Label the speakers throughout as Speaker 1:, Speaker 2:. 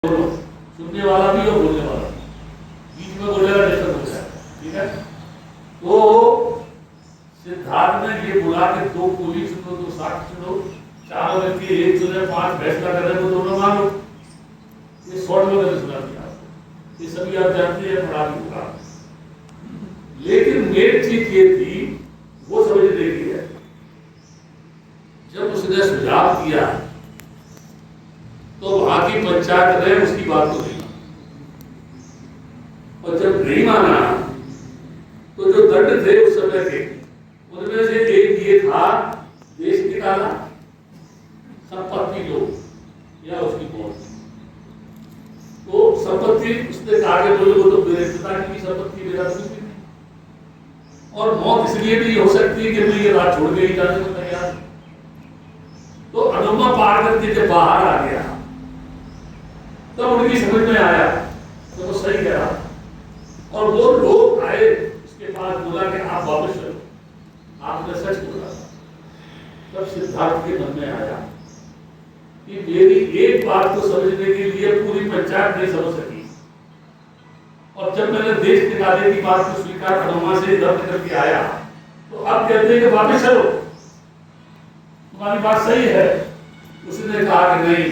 Speaker 1: दोनों, सुनने वाला भी और बोलने वाला भी, बीच में बोलेगा डिस्टर्ब हो जाएगा। ठीक है, तो सिद्धार्थ ने ये बोला कि 2 पुलिस चुनो, 2 साक्ष्य चुनो, 4 व्यक्ति 1 चुने, 5 फैसला करे तो दोनों मानो। ये शॉर्ट में मैंने सुना दिया आपको, ये सभी आप जानते हैं, पढ़ा भी होगा। लेकिन मेन चीज ये थी, वो समझने की है, जब उसने सुझाव किया तो वहां की पंचायत ने उसकी बात को नहीं माना, और जब नहीं माना तो जो दंड थे उस समय के, उनमें से एक ये था देश निकाला, संपत्ति लो या उसकी मौत। तो संपत्ति उसने कहा कि बोले वो तो मेरे पिता की संपत्ति, मेरा कुछ भी नहीं, और मौत इसलिए भी हो सकती है कि मैं ये रात छोड़ के ही जाने को तैयार। तो अनुमा पार करके जब बाहर आ गया तब उनकी समझ में आया तो वो सही कह रहा, और वो लोग आए उसके पास, बोला कि आप वापस चलो, आपने सच बोला। तब सिद्धार्थ के मन में आया कि मेरी एक बात को समझने के लिए पूरी पंचायत नहीं समझ सकी, और जब मैंने देश निकाले की बात को स्वीकार अनुमा से दर्द करके आया, तो अब कहते हैं कि वापस चलो, तुम्हारी बात सही है। उसने कहा कि नहीं,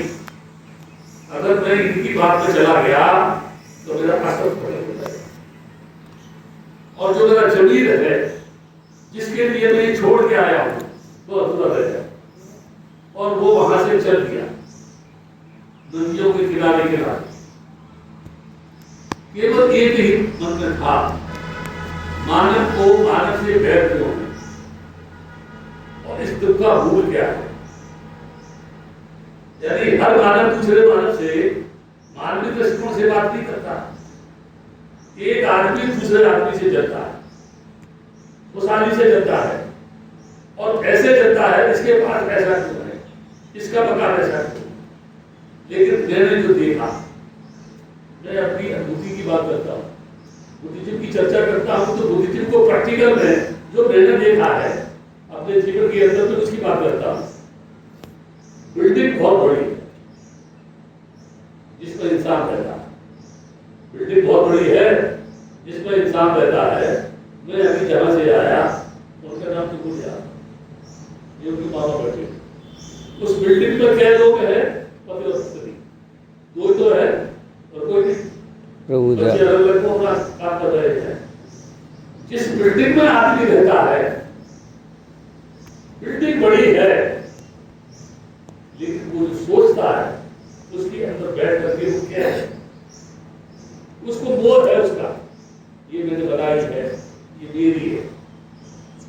Speaker 1: अगर मैं इनकी बात पे चला गया तो मेरा असर पड़ेगा, और जो मेरा जमीर है जिसके लिए मैं छोड़ के आया हूं वो अधूरा रह जाए। और वो वहां से चल गया नदियों के किनारे किनारे। केवल एक ही मन में था, मानव को मानव से बैर क्यों है, और इस दुख का मूल क्या है। यानी हर मानव दूसरे मानव से मानवीय दृष्टिकोण से बात नहीं करता। एक आदमी दूसरे आदमी से जलता है, खुशहाली से जलता है, और ऐसे जलता है इसके पास ऐसा क्यों है, इसका मकान ऐसा क्यों। लेकिन मैंने जो देखा, मैं अपनी अनुभूति की बात करता हूँ, बुद्धिज्म की चर्चा करता हूँ, तो बुद्धिज्म को प्रैक्टिकल में जो मैंने देखा है अपने जीवन के अंदर, तो उसकी बात करता हूँ। बिल्डिंग बहुत बड़ी है जिसमें इंसान रहता है, बिल्डिंग बहुत बड़ी है जिसमें इंसान रहता है। मैं अभी जहां से आया उनका नाम तो भूल गया, ये उनके मामा बैठे, उस बिल्डिंग में क्या लोग हैं, पति और पत्नी, 2 तो है और कोई नहीं, बच्चे अलग को अपना काम कर रहे हैं। जिस बिल्डिंग में आदमी रहता है, बिल्डिंग बड़ी है, लेकिन वो जो सोचता है उसके अंदर बैठ करके वो क्या है, उसको मोह है उसका, ये मैंने बताया है, ये मेरी है,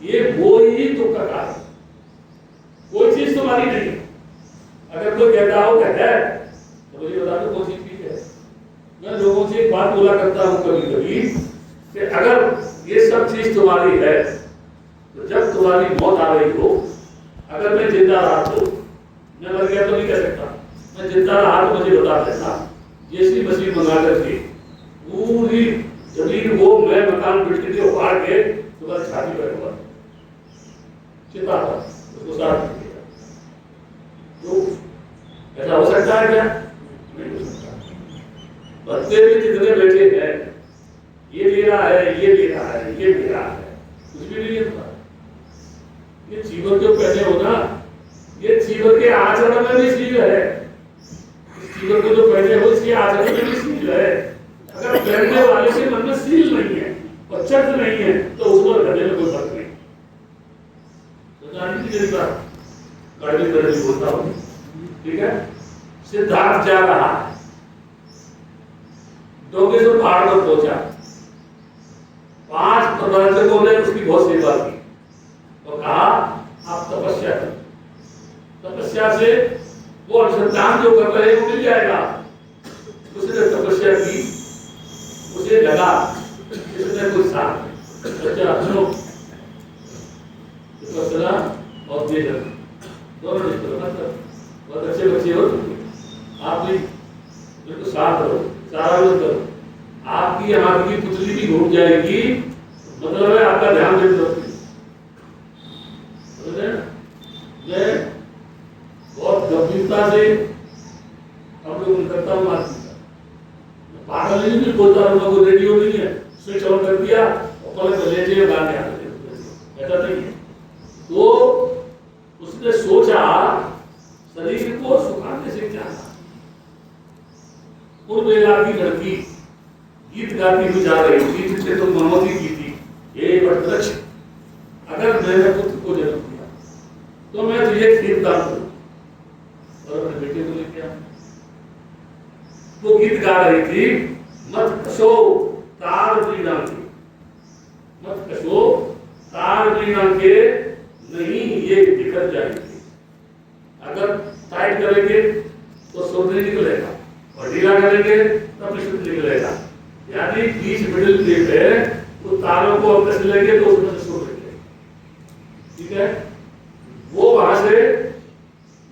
Speaker 1: ये मोह ही दुख का कारण। कोई चीज तुम्हारी नहीं है। अगर कोई कहता हो कहता है तो मुझे बता दो कौन सी चीज है। मैं लोगों से एक बात बोला करता हूं कभी कभी कि अगर ये सब चीज तुम्हारी है तो जब तुम्हारी मौत आ रही हो, अगर मैं जिंदा रहा तो, मैं मर गया तो नहीं कह सकता, मैं जिंदा रहा तो मुझे बता देना, जैसी मशीन मंगा करके पूरी जमीन को मैं मकान बिल्डिंग के उखाड़ के तुम्हारी छाती पर हुआ चिता था, उसको साफ कर दिया। तो ऐसा हो सकता है क्या? नहीं हो सकता। बच्चे भी जितने बैठे हैं, ये मेरा है, ये मेरा है, ये मेरा है, कुछ भी नहीं होता। ये जीवन जो पहले हो ना, ये जीवन के आचरण में भी सील है। इस जीवन को जो पहले हो इसके आचरण में भी सील है। अगर पहनने वाले के मन में सील नहीं है और चर्च नहीं है तो उसको घरने में कोई फर्क नहीं। तो जानती मेरी बात कड़वी कड़वी बोलता हूँ, ठीक है। सिद्धार्थ जा रहा है, डोंगेश्वर पहाड़ पर पहुंचा, 5 प्रबंधकों ने उसकी बहुत सेवा की और कहा आप तपस्या करें, तपस्या से वो अनुसंधान जो कर रहे हैं वो मिल जाएगा। उसने तपस्या की, उसे लगा इसमें कोई साथ बच्चा सुनो, तपस्या और देश दोनों बहुत अच्छे बच्चे हो, आप भी बिल्कुल साथ रहो, सारा लोग करो, आपकी हाथ की पुतली भी घूम जाएगी, मतलब है आपका ध्यान दे दो। मैं बहुत गंभीरता से हम लोग करता हूँ, पागल नहीं भी बोलता रहूंगा, कोई रेडियो नहीं है, स्विच ऑन कर दिया और पलक लेटे गाने आ गए, ऐसा नहीं है। तो उसने सोचा शरीर को सुखाने से क्या, उन बेला की लड़की गीत गाती हुई जा रही थी, जिससे तो मनोती की थी, ये वटवृक्ष अगर मैंने पुत्र को जन्म दिया तो मैं तुझे खीर दान करूं और अपने बेटे को लेके आऊं। वो गीत गा रही थी, मत कशो तार बीना के, मत कशो तार बीना के, नहीं ये बिखर जाएंगे। अगर टाइट करेंगे तो सुर नहीं निकलेगा और ढीला करेंगे तब शुद्ध निकलेगा। यानी बीच मिडिल क्लिप है, वो तारों को अब कस लेंगे तो उसमें से सुर निकलेगा। ठीक है, वो वहां से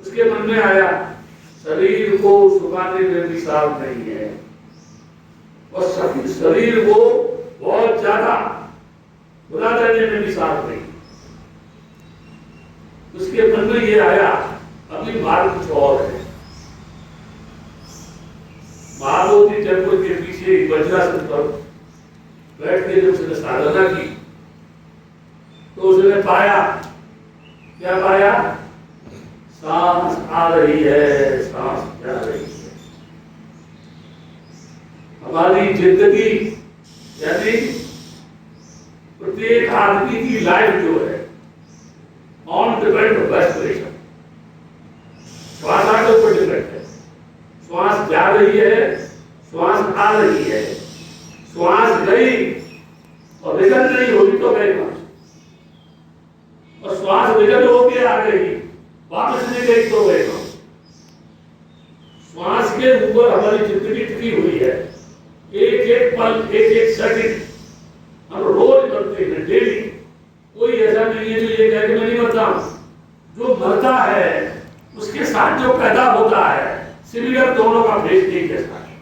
Speaker 1: उसके मन में आया शरीर को सुखाने में भी साफ नहीं है और शरीर को बहुत ज्यादा बुला देने में भी साफ नहीं। उसके मन में ये आया अभी मार्ग कुछ और है। महाबोधि टेम्पल के पीछे वज्रासन पर बैठ के जब उसने साधना की तो उसने पाया, क्या पाया? सांस आ रही है, सांस जा रही है। हमारी जिंदगी यानी प्रत्येक आदमी की लाइफ जो है ऑन डिपेंड रेस्पिरेशन, श्वास के ऊपर डिपेंड है। श्वास जा रही है, श्वास आ रही है, श्वास गई और विघन नहीं होगी तो गई ना, और श्वास विघन होके आ गई वापस नहीं गई तो गई ना। श्वास के ऊपर हमारी जिंदगी टिकी हुई है। एक एक पल, एक एक सेकंड हम रोज मरते हैं, डेली। कोई ऐसा नहीं है जो ये कह के मैं नहीं मरता हूं। जो मरता है उसके साथ जो पैदा होता है सिमिलर, दोनों का फेस एक जैसा है।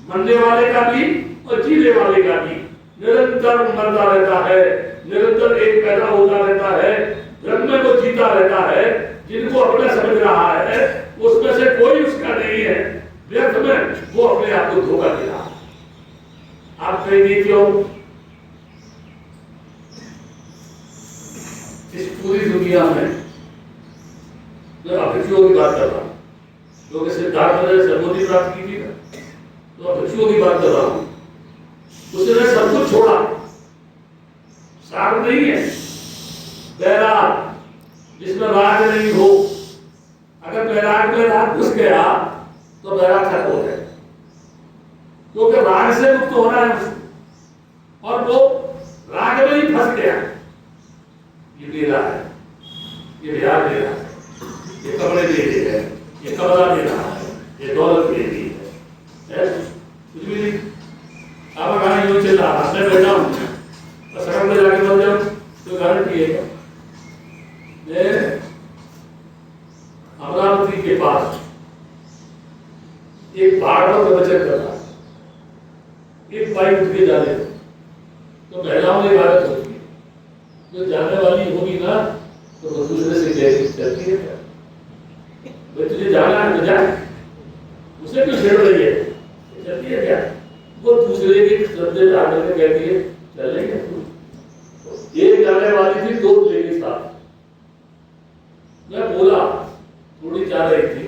Speaker 1: मरने वाले का भी और जीने वाले का भी निरंतर मरता रहता है, निरंतर एक पैदा होता रहता है, ब्रह्म में वो जीता रहता है। जिनको अपना समझ रहा है उसमें से कोई उसका नहीं है, व्यर्थ में वो अपने आप को धोखा दे रहा है। आप कहेंगे क्यों? इस पूरी दुनिया में मैं अभिक्षुओं की बात कर रहा हूं, जो कि सिद्धार्थ ने सर्वोदि प्राप्त की थी ना, तो अभिक्षुओं की बात कर रहा हूं। उसने सब कुछ छोड़ा, सार नहीं है, बैराग जिसमें राग नहीं हो। अगर बैराग में राग घुस गया तो बैराग खत्म हो जाएगा, क्योंकि राग से मुक्त होना है उसको, और वो राग में ही फंस गया। ये मेरा है, ये बिहार दे रहा है, ये कपड़े दे रहे हैं, ये कपड़ा दे रहा है, ये दौलत दे रही है, कुछ भी नहीं। अब गाना यूं चल रहा है, मैं बैठा हूं और सड़क पर जाके बन जाऊं तो गारंटी है। अमरावती के पास एक पहाड़ पर प्रवचन कर रहा, एक बाइक उठ के जा रहे तो महिलाओं ने बात होती है, जो जाने वाली होगी ना तो वो दूसरे से कहेगी चलती है क्या भाई, तुझे जाना है तो जा, उसे क्यों छेड़ रही है, चलती है क्या? वो दूसरे के श्रद्धे में आकर के कहती है चल रही है। एक जाने वाली थी, दो लेडी साथ। मैं बोला, थोड़ी जा रही थी,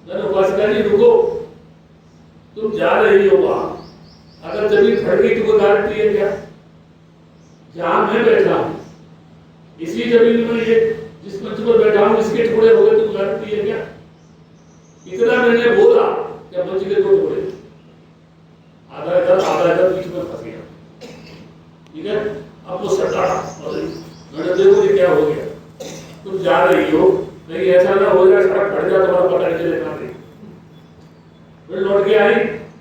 Speaker 1: मैंने उपासिका जी रुको, तुम जा रही हो वहां, अगर जमीन फट गई तो कोई गारंटी है क्या? जहां मैं बैठा हूं इसी जमीन में, ये जिस मंच पर बैठा हूं इसके टुकड़े हो गए तो गारंटी है क्या? इतना मैंने बोला क्या मंच के दो टुकड़े, आधा इधर बीच में फंस गया। ठीक है, अब वो सटा और मैंने देखो ये क्या हो गया, तुम जा रही हो, नहीं ऐसा ना हो जाए सड़क फट जाए तुम्हारा पता नहीं चलेगा। फिर लौट के आई,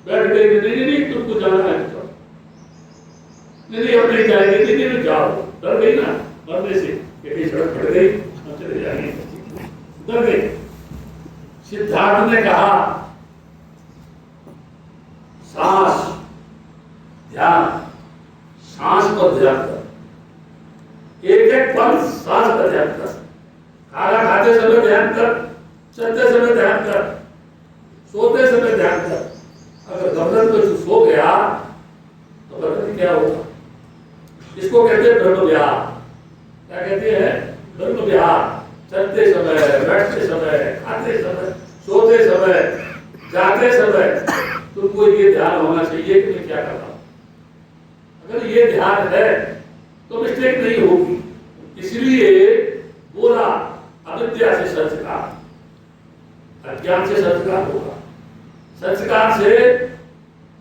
Speaker 1: बैठ गई, नहीं तुमको जाना है, नहीं अब नहीं जाएंगे, नहीं जाओ। डर गई ना मरने से, कि सड़क फट गई हम चले जाएंगे, डर गई। सिद्धार्थ ने कहा सांस ध्यान, सांस पर ध्यान कर, एक एक पल सांस पर ध्यान कर, खाना खाते समय ध्यान कर, चलते समय ध्यान कर, सोते समय ध्यान कर। अगर गर्दन पे तू सो कहते हैं ब्रह्म विहार। क्या कहते हैं? ब्रह्म विहार। चलते समय, बैठते समय, खाते समय, सोते समय, जाते समय तुमको ये ध्यान होना चाहिए कि मैं क्या कर रहा हूं। अगर ये ध्यान है तो मिस्टेक नहीं होगी। इसलिए बोला अविद्या से संस्कार, अज्ञान से संस्कार होगा। संस्कार से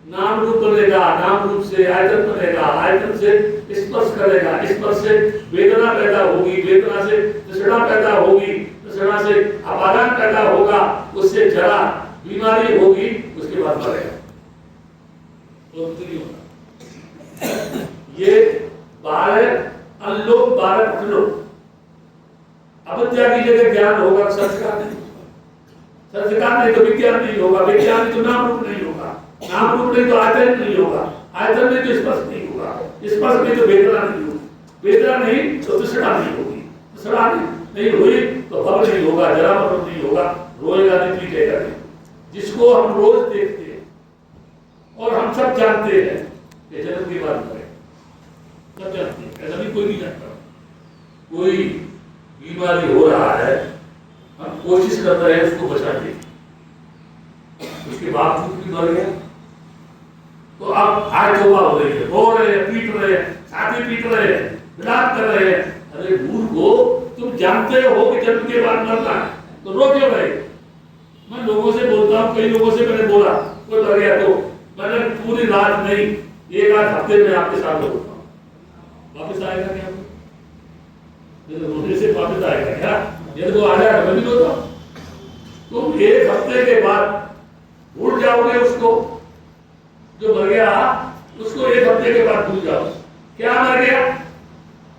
Speaker 1: नाम रूप बनेगा, नाम रूप से आयतन बनेगा, आयतन से स्पर्श करेगा, स्पर्श से वेदना पैदा होगी, वेदना से तृष्णा पैदा होगी, तृष्णा से अपादान पैदा होगा, उससे जरा बीमारी होगी, उसके बाद मरेगा। तो नहीं होगा। ये 12 अनलोक 12 पठलोक। अविद्या की जगह ज्ञान होगा, संस्कार नहीं होगा। संस्कार नहीं तो विज्ञान नहीं होगा, विज्ञान नहीं तो नाम रूप नहीं होगा, नाम रूप नहीं तो आयतन नहीं होगा, आयतन नहीं तो स्पर्श नहीं होगा, स्पर्श नहीं तो वेदना नहीं होगी, वेदना नहीं तो तृष्णा नहीं होगी, तृष्णा नहीं हुई तो भव नहीं होगा, जरा मरण नहीं होगा, रोएगा नहीं, पीटेगा नहीं। जिसको हम रोज देखते हैं और हम सब जानते हैं कि जन्म के बाद मरे, सब जानते हैं, ऐसा भी कोई नहीं जानता। कोई बीमारी हो रहा है, हम कोशिश कर रहे हैं उसको बचाने, उसके बावजूद भी मर गया तो अब आज तौबा हो रही है, रो रहे हैं, पीट रहे हैं, छाती पीट रहे हैं, विलाप कर रहे हैं। अरे मूर्खो, तुम जानते हो कि जन्म के बाद मरना है तो रो क्यों रहे? मैं लोगों से बोलता हूँ, कई लोगों से मैंने बोला, कोई मर गया तो मैंने पूरी रात नहीं, एक आध हफ्ते में आपके साथ होता हूँ। वापिस आएगा क्या? रोने से वापिस आएगा क्या? यदि वो आ जाएगा मैं भी रोता हूँ। तुम एक हफ्ते के बाद भूल जाओगे उसको, जो मर गया उसको एक हफ्ते के बाद भूल जाओ। क्या मर गया?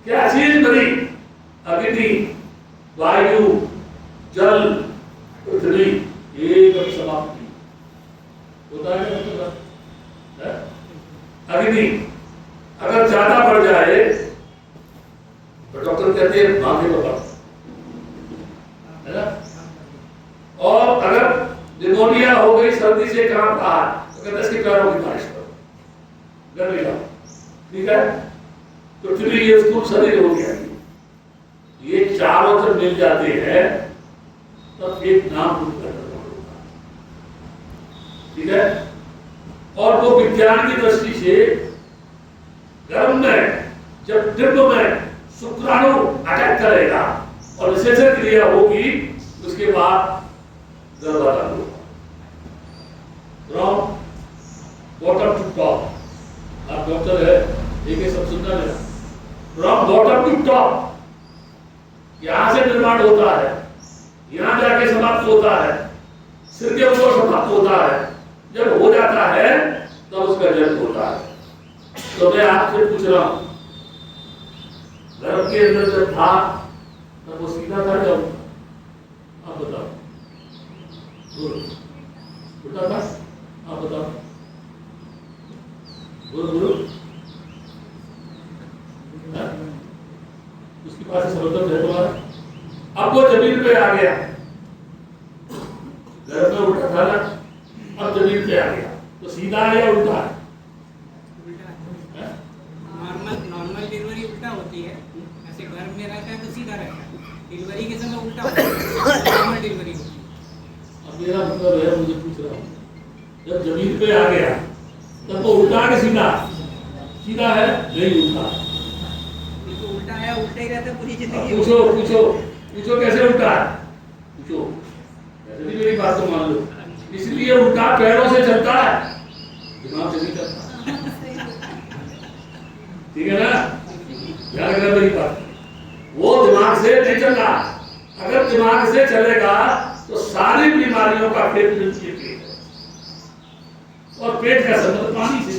Speaker 1: क्या चीज मरी? अग्नि, वायु, जल, पृथ्वी, एक समाप्ति होता है। अग्नि अगर ज्यादा बढ़ जाए तो डॉक्टर कहते हैं भागे बाबा, है ना? और अगर निमोनिया हो गई, सर्दी से काम रहा तो कहते इसके पैरों की मालिश करो, गर्मी लाओ, ठीक है? पृथ्वी ये स्थूल शरीर हो गया, ये चारों तरफ मिल जाते हैं तब एक नाम रूप का निर्माण होता है, ठीक है? और वो विज्ञान की दृष्टि से गर्भ में जब डिंब में शुक्राणु अटैक करेगा और विशेषण क्रिया होगी, उसके बाद गर्भाधान होगा। From bottom to top. आप डॉक्टर है, एक सब सुनना लेना। फ्रॉम बॉटम टू टॉप, यहां से निर्माण होता है, यहां जाके समाप्त होता है, सिर के ऊपर समाप्त होता है। जब हो जाता है तब उसका जन्म होता है। तो मैं आपसे पूछ रहा हूं, गर्भ के अंदर जब था तब वो सीधा था जब? आप बताओ, उल्टा था? आप बताओ, बोलो। उसके पास समर्थन है तुम्हारा? अब वो जमीन पे आ गया, घर में उल्टा था ना, अब जमीन पे आ गया तो सीधा है या उल्टा है?
Speaker 2: नॉर्मल डिलीवरी उल्टा होती है, ऐसे घर में रहता है तो सीधा रहता है, डिलीवरी के समय उल्टा होता है, नॉर्मल डिलीवरी होती है।
Speaker 1: अब मेरा मतलब है, मुझे पूछ रहा हूँ, जब जमीन पे आ गया तब वो उल्टा है सीधा? सीधा है, नहीं उल्टा।
Speaker 2: तो उल्टा है, उल्टा ही रहता है पूरी जिंदगी।
Speaker 1: पूछो कैसे उल्टा है? पूछो कैसे? भी मेरी बात तो मान लो। इसलिए उल्टा पैरों से चलता है, दिमाग से नहीं चलता, ठीक है ना? ध्यान रखना मेरी बात। वो दिमाग से नहीं चल रहा। अगर दिमाग से चलेगा तो सारी बीमारियों का पेट नीचे पेट है, और पेट का संबंध पानी से।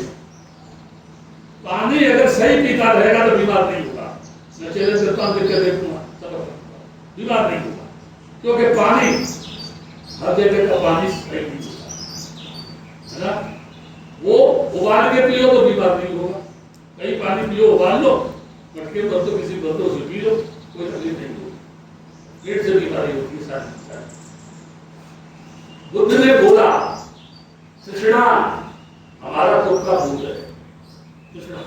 Speaker 1: पानी अगर सही पीता रहेगा तो बीमार नहीं होगा। मैं चैलेंज करता हूं, देखूंगा, बीमार नहीं होगा, क्योंकि पानी हर जगह का पानी सही नहीं होता, है ना? वो उबाल के पियो तो बीमार नहीं होगा। कहीं पानी पियो, उबाल लो, मटके बर्तों किसी बर्तों से पी लो, कोई तकलीफ नहीं होगी। पेट से बीमारी होती है सारी। बुद्ध ने बोला तृष्णा हमारा दुख का भूत है। तृष्णा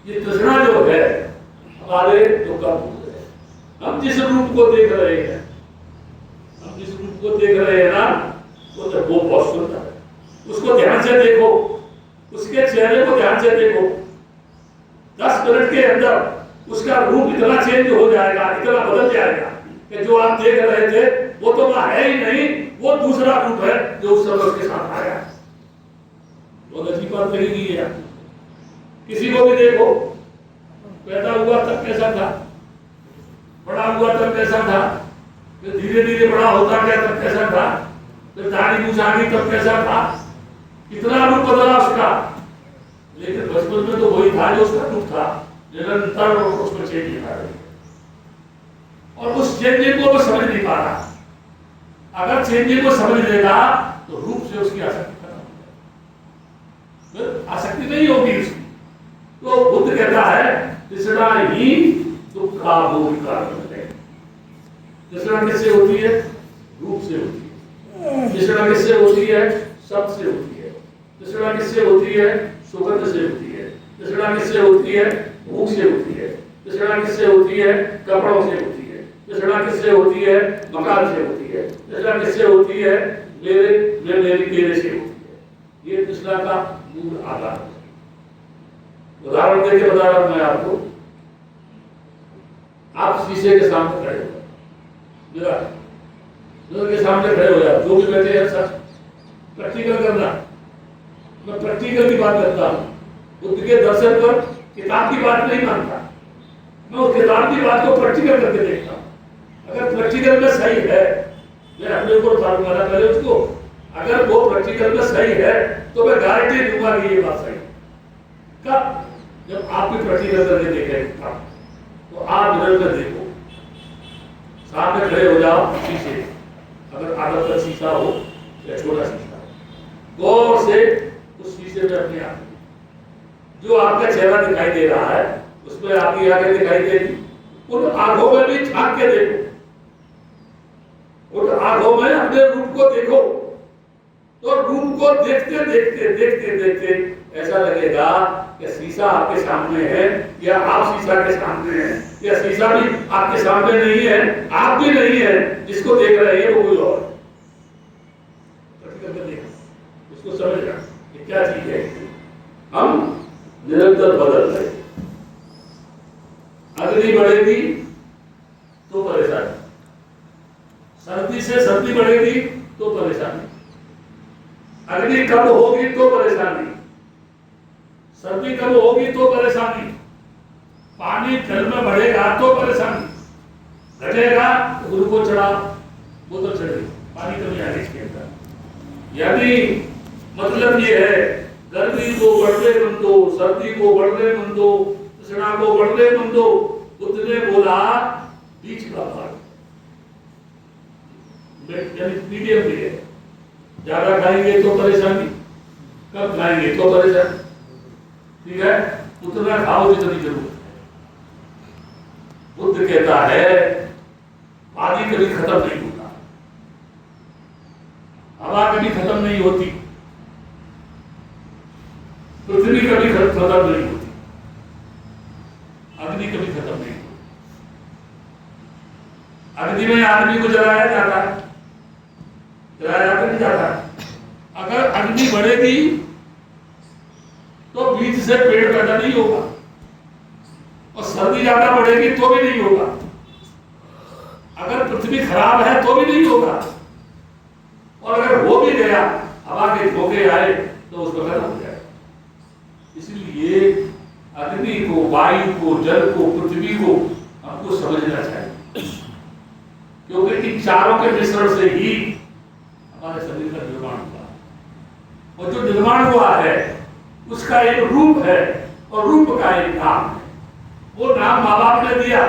Speaker 1: ये तृष्णा जो है हमारे जो कर्म है, हम जिस रूप को देख रहे हैं, हम जिस रूप को देख रहे हैं ना, वो बहुत सुंदर है, उसको ध्यान से देखो, उसके चेहरे को ध्यान से देखो, 10 मिनट के अंदर उसका रूप इतना चेंज हो जाएगा, इतना बदल जाएगा कि जो आप देख रहे थे वो तो वहां है ही नहीं, वो दूसरा रूप है जो उस समय उसके साथ आया। बहुत अच्छी बात कही गई है। किसी को भी देखो, पैदा हुआ तब कैसा था, बड़ा हुआ तब कैसा था, फिर धीरे धीरे बड़ा होता गया तब कैसा था, फिर दाढ़ी मूंछ आ गई तब कैसा था, कितना रूप बदला उसका। लेकिन बचपन में तो वही था जो उसका रूप था, निरंतर उसमें चेंज दिखा रही है, और उस चेंजिंग को वो समझ नहीं पा रहा। अगर चेंजिंग को समझ लेगा तो रूप से उसकी आसक्ति खत्म हो जाएगी, आसक्ति नहीं होगी उसकी। तो बुद्ध कहता है तृष्णा ही दुख का मूल कारण है। तृष्णा किससे होती है? रूप से होती है। तृष्णा किससे होती है? शब्द से होती है। तृष्णा किससे होती है? सुगंध से होती है। तृष्णा किससे होती है? भूख से होती है। तृष्णा किससे होती है? कपड़ों से होती है। तृष्णा किससे होती है? मकान से होती है। तृष्णा किससे होती है? मेरी केले से होती है। ये तृष्णा का मूल आधार है। उदाहरण देके बता रहा हूं मैं आपको। आप शीशे के सामने खड़े हो, मिरर के सामने खड़े हो जाओ, जो भी बैठे हैं सब प्रैक्टिकल करना। मैं प्रैक्टिकल की बात करता हूँ। बुद्ध के दर्शन पर किताब की बात नहीं मानता, मैं उस किताब की बात को प्रैक्टिकल करके देखता हूँ। अगर प्रैक्टिकल में सही है, मैं अपने ऊपर उतारूंगा ना पहले उसको, अगर वो प्रैक्टिकल में सही है तो मैं गारंटी दूंगा कि ये बात सही है। कब? जब आप भी प्रैक्टिकल करके देखेंगे। तो आप मिरर में देखो, सामने खड़े हो जाओ शीशे, अगर आदत का शीशा हो या छोटा शीशा हो, गौर से उस शीशे में अपने आप जो आपका चेहरा दिखाई दे रहा है उसमें आपकी आंखें दिखाई देगी, उन आंखों में भी झांक के देखो, उन आंखों में अपने रूप को देखो। तो रूप को देखते देखते देखते देखते ऐसा लगेगा कि शीशा आपके सामने है या आप शीशा के सामने हैं, या शीशा भी आपके सामने नहीं है, आप भी नहीं है, जिसको देख रहे हैं वो कोई और। उसको समझना कि क्या चीज है। हम निरंतर बदल रहे। अग्नि बढ़ेगी तो परेशानी, सर्दी से सर्दी बढ़ेगी तो परेशानी, अग्नि कम होगी तो परेशानी, सर्दी कम होगी तो परेशानी, पानी जल में बढ़ेगा तो परेशानी, घटेगा तो गुरु को चढ़ा बोतल चढ़ेगी, पानी कमी आएगी इसके अंदर। यदि मतलब ये है गर्मी को बढ़ने मन दो, सर्दी को बढ़ने मन दो, तृष्णा को बढ़ने मन दो, बुद्ध ने बोला बीच का भाग, मीडियम भी है। ज्यादा खाएंगे तो परेशानी, कम खाएंगे तो परेशानी, ठीक है, उतना खाओ जितनी जरूरत है। बुद्ध कहता है पानी कभी खत्म नहीं होता, हवा कभी खत्म नहीं होती, पृथ्वी कभी खत्म नहीं होती, अग्नि कभी खत्म नहीं होती। अग्नि में आदमी को जलाया जाता है, जलाया जाता नहीं जाता। अगर अग्नि बढ़ेगी तो बीज से पेड़ पैदा नहीं होगा, और सर्दी ज्यादा बढ़ेगी तो भी नहीं होगा, अगर पृथ्वी खराब है तो भी नहीं होगा, और अगर हो भी गया हवा के झोंके आए तो उसको खत्म हो जाएगा। इसलिए अग्नि को, वायु को, जल को, पृथ्वी को हमको समझना चाहिए, क्योंकि इन चारों के मिश्रण से ही हमारे शरीर का निर्माण हुआ, और जो निर्माण हुआ है उसका एक रूप है, और रूप का एक नाम है। वो नाम माँ बाप ने दिया,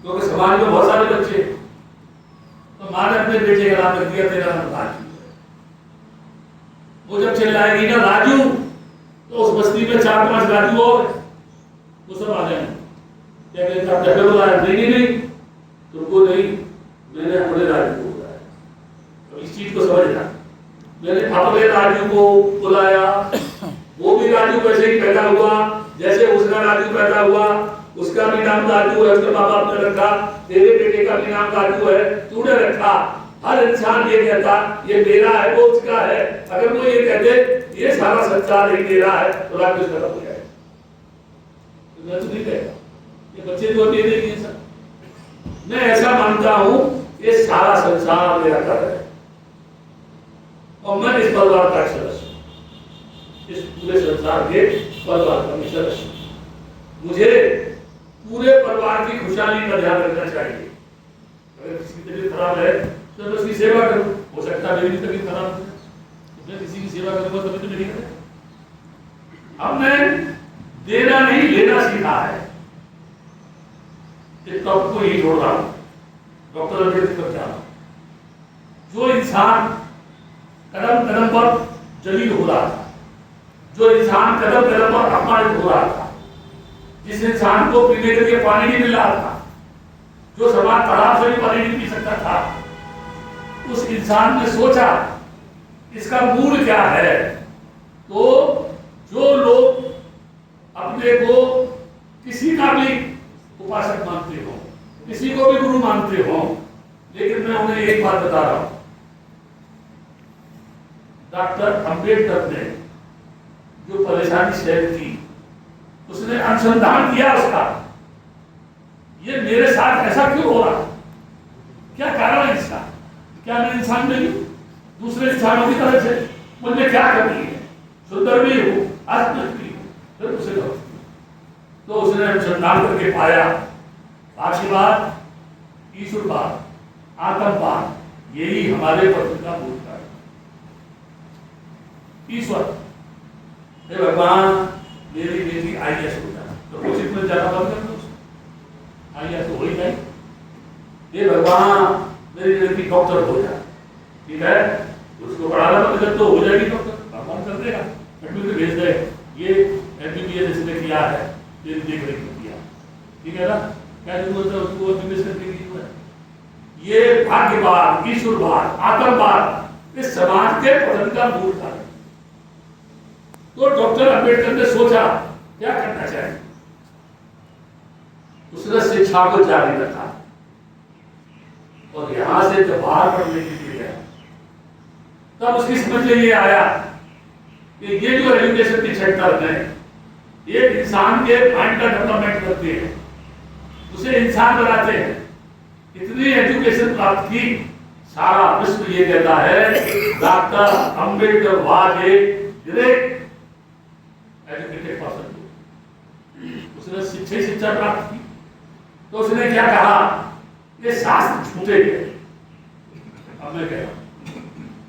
Speaker 1: क्योंकि समाज में बहुत सारे बच्चे, तो माँ ने अपने बेटे का नाम रख दिया तेरा नाम राजू। वो जब चिल्लाएगी ना राजू, तो उस बस्ती में 4-5 राजू और वो सब आ जाएंगे, क्या कहते हैं जगह बुलाया, नहीं तुमको नहीं, मैंने अपने राजू को बुलाया। तो इस चीज को समझना, मैंने अपने राजू को बुलाया, वो भी राजू वैसे ही पैदा हुआ जैसे उसका राजू पैदा हुआ, उसका भी नाम राजू है, उसके माँ बाप ने रखा, तेरे बेटे का भी नाम राजू है, तूने रखा। हर इंसान ये कहता ये मेरा है वो उसका है। अगर वो ये कहते ये सारा संसार ही मेरा है तो राजू खत्म हो जाए। मैं तो नहीं कहता ये बच्चे जो मेरे नहीं है सब। मैं ऐसा मानता हूं ये सारा संसार मेरा घर है और मैं इस परिवार का सदस्य हूं, इस पूरे संसार के परिवार का सदस्य हूं। मुझे पूरे परिवार की खुशहाली का ध्यान रखना चाहिए। अगर किसी की तबीयत खराब है तो मैं उसकी सेवा करूं। हो सकता है मेरी तबीयत खराब हो, मैं किसी की सेवा करूंगा तभी तो मेरी है। अब मैं देना नहीं लेना सीखा है। इस टॉपिक को ही छोड़ रहा हूं, डॉक्टर अम्बेडकर क्या जो इंसान कदम कदम पर जलील हो रहा था, जो इंसान कदम कदम पर अपमानित हो रहा था, जिस इंसान को पीने के लिए पानी नहीं मिल रहा था, जो समाज तालाब से भी पानी नहीं पी सकता था, उस इंसान ने सोचा इसका मूल क्या है। तो जो लोग अपने को किसी का भी उपासक मानते हो, किसी को भी गुरु मानते हो, लेकिन मैं उन्हें एक बात बता रहा हूं, डॉक्टर अंबेडकर ने जो परेशानी सहन की, उसने अनुसंधान किया उसका, ये मेरे साथ ऐसा क्यों हो रहा, क्या कारण है इसका, क्या मैं इंसान नहीं हूं दूसरे इंसानों की तरह से, मुझे क्या करनी है, सुंदर भी हूं, आत्मिक भी हूं, फिर उसे करो। तो उसने अनुसंधान करके पाया आशीर्वाद, ईश्वरवाद, आत्मवाद, यही हमारे पत्र का मूल है। ईश्वर, हे भगवान मेरी बेटी आईएएस हो जाए तो कोशिश में ज्यादा बंद कर दो, आईएएस तो हो ही जाए। हे भगवान मेरी बेटी डॉक्टर हो जाए, ठीक है, उसको पढ़ाना बंद कर तो हो जाएगी डॉक्टर, भगवान कर देगा, एडमिट भेज दे, ये एमबीबीएस इसने किया है, तेरी देख रेख किया, ठीक है ना, क्या जरूरत है उसको एमबीबीएस करने की जरूरत है। ये भाग्यवाद, ईश्वरवाद, आतंकवाद इस समाज के पतन का मूल कारण। तो डॉक्टर अंबेडकर ने सोचा क्या करना चाहिए, उसने शिक्षा को जारी रखा और यहां से जब बाहर पढ़ने के लिए गया तब उसकी समझ में ये आया कि ये जो एजुकेशन की सेक्टर है ये इंसान के माइंड का डेवलपमेंट करते हैं, उसे इंसान बनाते हैं। इतनी एजुकेशन प्राप्त की, सारा विश्व ये कहता है doctor Ambedkar was a great educated person. उसने शिक्षा प्राप्त की तो उसने क्या कहा, ये शास्त्र झूठे हैं। अब मैं कह रहा हूं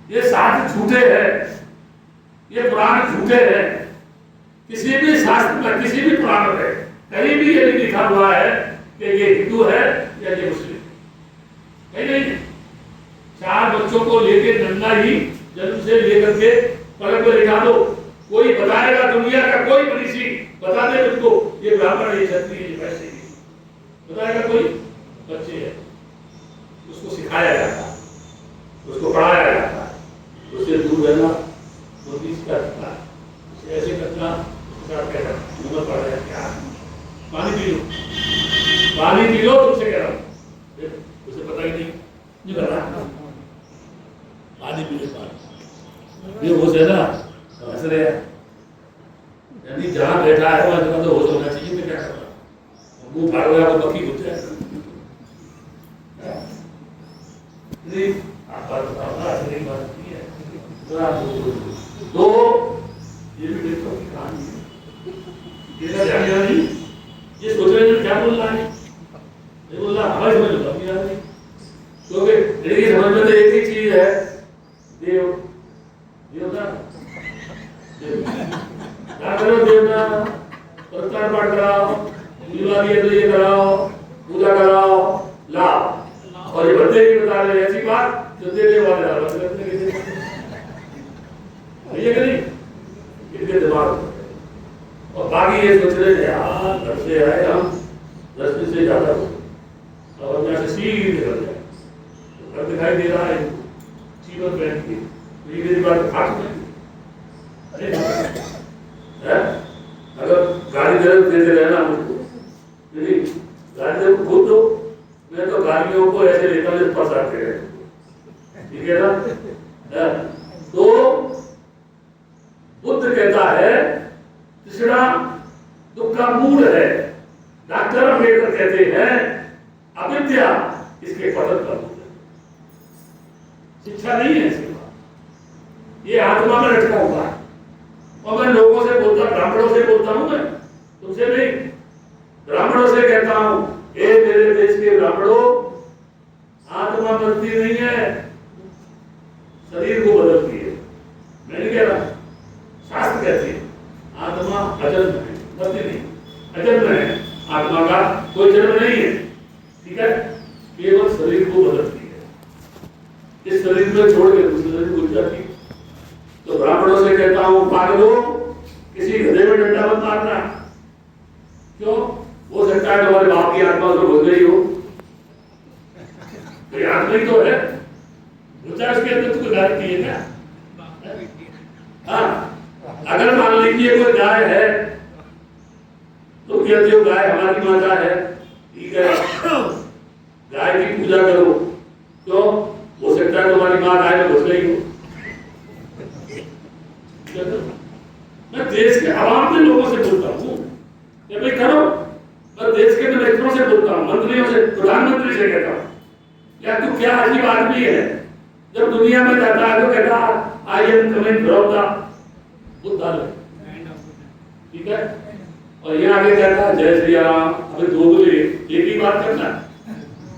Speaker 1: ये शास्त्र झूठे हैं, ये पुराण झूठे हैं। किसी भी शास्त्र में, किसी भी पुराण में कहीं भी ये नहीं लिखा हुआ है कि ये हिंदू है या ये मुस्लिम है, नहीं। 4 बच्चों को लेके नंगा ही जन्म से लेकर के पलक में लिखा दो, कोई बताएगा, दुनिया का कोई मनीषी बता दे तुमको ये ब्राह्मण है, ये क्षत्रिय है, वैसे ही बताएगा कोई? बच्चे है, उसको सिखाया जाता है, उसको पढ़ाया जाता है, उससे दूर रहना, वो बीच करना, उसे ऐसे करना, उम्र पड़ रहा है क्या, पानी पी लो, पानी पी लो, तुमसे कह रहा हूँ, उसे पता ही नहीं कर रहा, पानी पी लो, पानी ये होश है ना, हंस रहे हैं, यानी जहाँ बैठा है वहाँ तो होश होना चाहिए। मैं क्या कर रहा हूँ, मुंह फाड़ रहा है, बक्की घुस जाए। आप बात बताओ ना, एक बात नहीं है, तो ये भी देखो की कहानी है, ये ध्यान दिया नहीं, ये सोच रहे हैं क्या बोल रहा है, ये बोल रहा हमारी समझ लो अपनी याद नहीं, क्योंकि मेरी समझ में तो एक ही चीज है, देव देवता क्या करो, देवता प्रस्ताव पाठ कराओ, दिवाली है तो ये कराओ, पूजा कराओ, लाओ, और ये बच्चे ही बता रहे ऐसी बात जो देने वाले ये कहीं इनके दिमाग, और बाकी ये सोच रहे हैं यार घर से आए हम 10 दिन से ज्यादा हो और यहाँ से सीधे निकल जाए, तो घर दिखाई दे रहा है चीवर पहन के, तो ये मेरी बात खा चुके। अरे तो बुद्ध कहता है तीसरा दुख का मूल है। डॉक्टर अम्बेडकर कहते हैं अविद्या इसके पतन का मूल है। शिक्षा नहीं है इसके बाद, ये आत्मा में लटका हुआ है। और मैं लोगों से बोलता, ब्राह्मणों से बोलता हूं, मैं तुमसे नहीं, ब्राह्मणों से कहता हूं, ए मेरे देश के ब्राह्मणों, आत्मा मरती नहीं है, शरीर को बदलती है। मैं नहीं कह रहा, शास्त्र कहती है आत्मा अजन्म है, मरती नहीं, अजन्म है। आत्मा का कोई जन्म नहीं है, ठीक है, केवल शरीर को बदलती है। इस शरीर में छोड़ के दूसरे शरीर को जाती है। तो ब्राह्मणों से कहता हूं, पागलो, किसी गधे में डंडा मत मारना। क्यों? हो सकता है तुम्हारे बाप की आत्मा उसको घुस गई हो, तो आत्मा ही तो है, घुसा उसके अंदर तुमको गारंटी है क्या? हाँ, अगर मान लीजिए कोई गाय है तो कहते हो गाय हमारी माता है, ठीक है, गाय की पूजा करो। क्यों? हो सकता है तुम्हारी माँ गाय में घुस गई हो। मैं देश के आवाम के लोगों से बोलता हूँ कि भाई करो। मैं देश के मिनिस्टरों से बोलता हूँ, मंत्रियों से, प्रधानमंत्री से कहता हूँ, या तू क्या अजीब आदमी है, जब दुनिया में जाता है तो कहता I am coming from the Buddha, ठीक है, और यहाँ आगे कहता है जय श्री राम। अबे दो बोले एक ही बात करना,